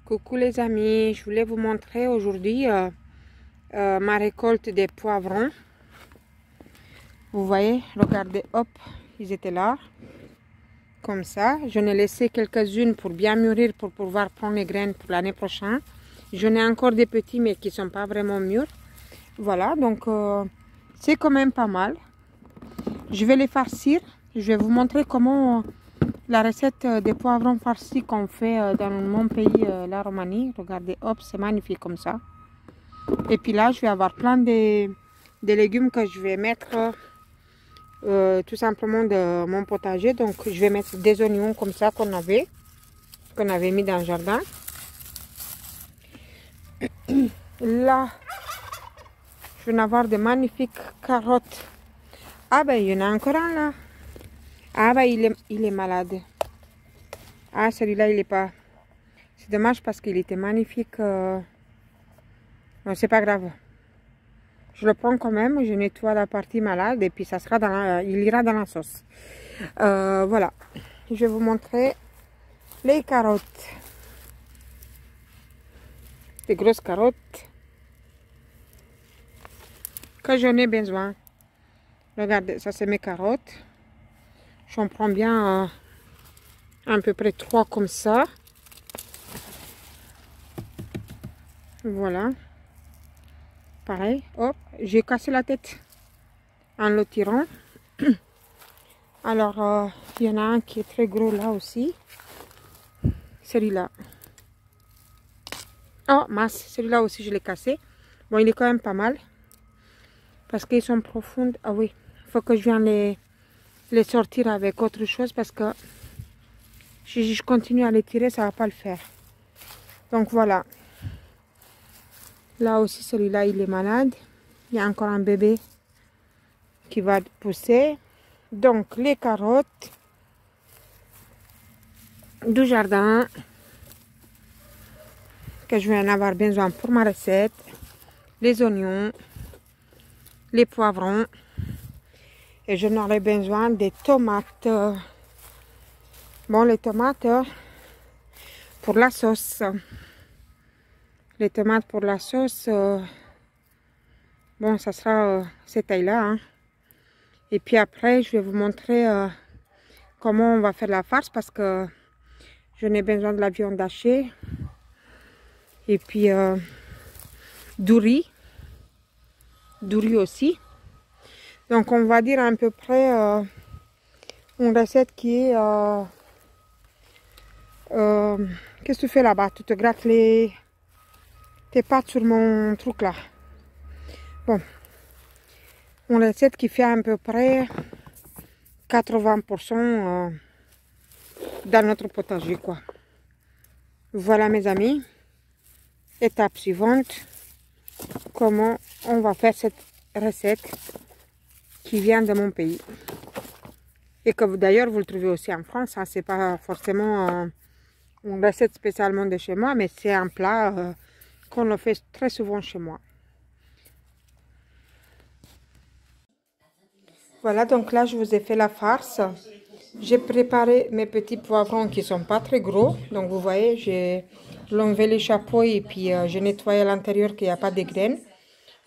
Coucou les amis, je voulais vous montrer aujourd'hui ma récolte des poivrons. Vous voyez, regardez, hop, ils étaient là, comme ça. J'en ai laissé quelques-unes pour bien mûrir, pour pouvoir prendre les graines pour l'année prochaine. J'en ai encore des petits, mais qui ne sont pas vraiment mûrs. Voilà, donc c'est quand même pas mal. Je vais les farcir. Je vais vous montrer comment la recette des poivrons farcis qu'on fait dans mon pays, la Roumanie. Regardez, hop, c'est magnifique comme ça. Et puis là, je vais avoir plein de légumes que je vais mettre tout simplement de mon potager. Donc, je vais mettre des oignons comme ça qu'on avait mis dans le jardin. Là, je vais avoir de magnifiques carottes. Ah ben, il y en a encore un là. Ah ben, il est malade. Ah, celui-là, il est pas... C'est dommage parce qu'il était magnifique. Non, c'est pas grave. Je le prends quand même, je nettoie la partie malade et puis ça sera dans il ira dans la sauce. Voilà. Je vais vous montrer les carottes. Des grosses carottes que j'en ai besoin. Regardez, ça c'est mes carottes. J'en prends bien à peu près 3 comme ça. Voilà. Pareil, hop, j'ai cassé la tête en le tirant. Alors, il y en a un qui est très gros là aussi. Celui-là. Oh, mince, celui-là aussi je l'ai cassé. Bon, il est quand même pas mal. Parce qu'ils sont profondes. Ah oui, il faut que je vienne les sortir avec autre chose parce que si je continue à les tirer, ça va pas le faire. Donc voilà. Là aussi, celui-là, il est malade. Il y a encore un bébé qui va pousser. Donc, les carottes du jardin que je vais en avoir besoin pour ma recette. Les oignons, les poivrons. Et je n'aurai besoin des tomates. Bon, les tomates pour la sauce. Les tomates pour la sauce, bon, ça sera cette taille-là. Hein. Et puis après, je vais vous montrer comment on va faire la farce parce que je n'ai besoin de la viande hachée. Et puis du riz aussi. Donc on va dire à peu près une recette qui est... qu'est-ce que tu fais là-bas? Tu te grattes tes pâtes sur mon truc là. Bon. Une recette qui fait à peu près 80% dans notre potager quoi. Voilà mes amis. Étape suivante. Comment on va faire cette recette qui vient de mon pays. Et que d'ailleurs vous le trouvez aussi en France. Hein, c'est pas forcément une recette spécialement de chez moi, mais c'est un plat qu'on le fait très souvent chez moi. Voilà, donc là je vous ai fait la farce. J'ai préparé mes petits poivrons qui sont pas très gros. Donc vous voyez, j'ai enlevé les chapeaux et puis j'ai nettoyé à l'intérieur qu'il n'y a pas de graines.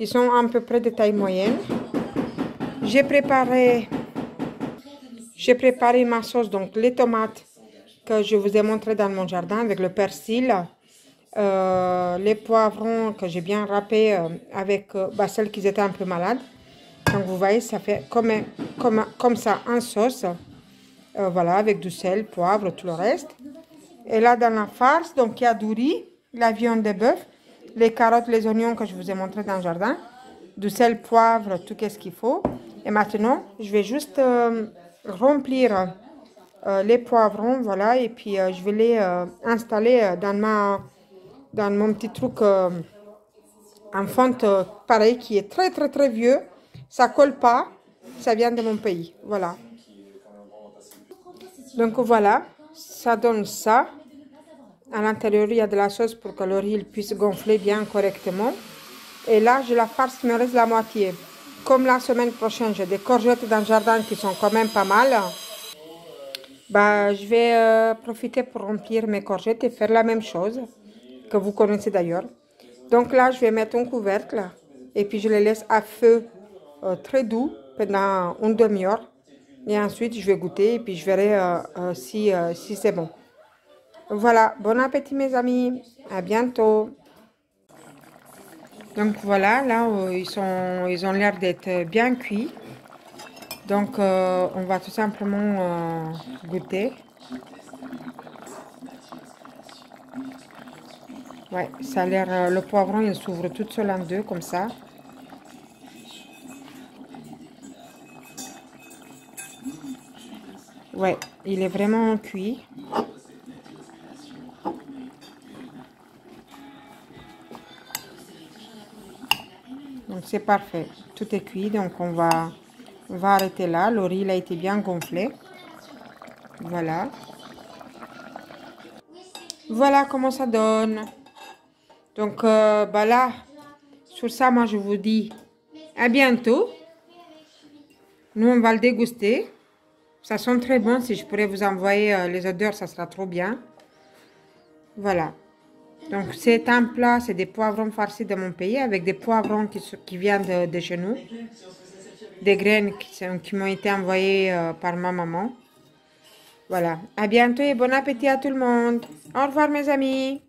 Ils sont à peu près de taille moyenne. J'ai préparé ma sauce, donc les tomates que je vous ai montré dans mon jardin avec le persil. Les poivrons que j'ai bien râpés avec celles qui étaient un peu malades. Donc vous voyez, ça fait comme ça en sauce. Voilà, avec du sel, poivre, tout le reste. Et là, dans la farce, donc il y a du riz, la viande de bœuf, les carottes, les oignons que je vous ai montré dans le jardin, du sel, poivre, tout ce qu'il faut. Et maintenant, je vais juste remplir les poivrons, voilà, et puis je vais les installer dans mon petit truc en fonte, pareil, qui est très vieux. Ça colle pas, ça vient de mon pays, voilà. Donc voilà, ça donne ça. À l'intérieur, il y a de la sauce pour que le riz puisse gonfler bien correctement. Et là, je la farce, il me reste la moitié. Comme la semaine prochaine, j'ai des courgettes dans le jardin qui sont quand même pas mal. Bah, je vais profiter pour remplir mes courgettes et faire la même chose. que vous connaissez d'ailleurs. Donc là, je vais mettre un couvercle et puis je les laisse à feu très doux pendant une demi-heure. Et ensuite, je vais goûter et puis je verrai si c'est bon. Voilà, bon appétit mes amis, à bientôt. Donc voilà, là, ils ont l'air d'être bien cuits. Donc, on va tout simplement goûter. Ouais, ça a l'air, le poivron, il s'ouvre tout seul en deux, comme ça. Ouais, il est vraiment cuit. Donc, c'est parfait. Tout est cuit, donc on va arrêter là. Le riz, il a été bien gonflé. Voilà. Voilà comment ça donne. Donc, bah là, sur ça, moi, je vous dis à bientôt. Nous, on va le déguster. Ça sent très bon. Si je pourrais vous envoyer les odeurs, ça sera trop bien. Voilà. Donc, c'est un plat, c'est des poivrons farcis de mon pays avec des poivrons qui viennent de chez nous. Des graines qui m'ont été envoyées par ma maman. Voilà. À bientôt et bon appétit à tout le monde. Au revoir, mes amis.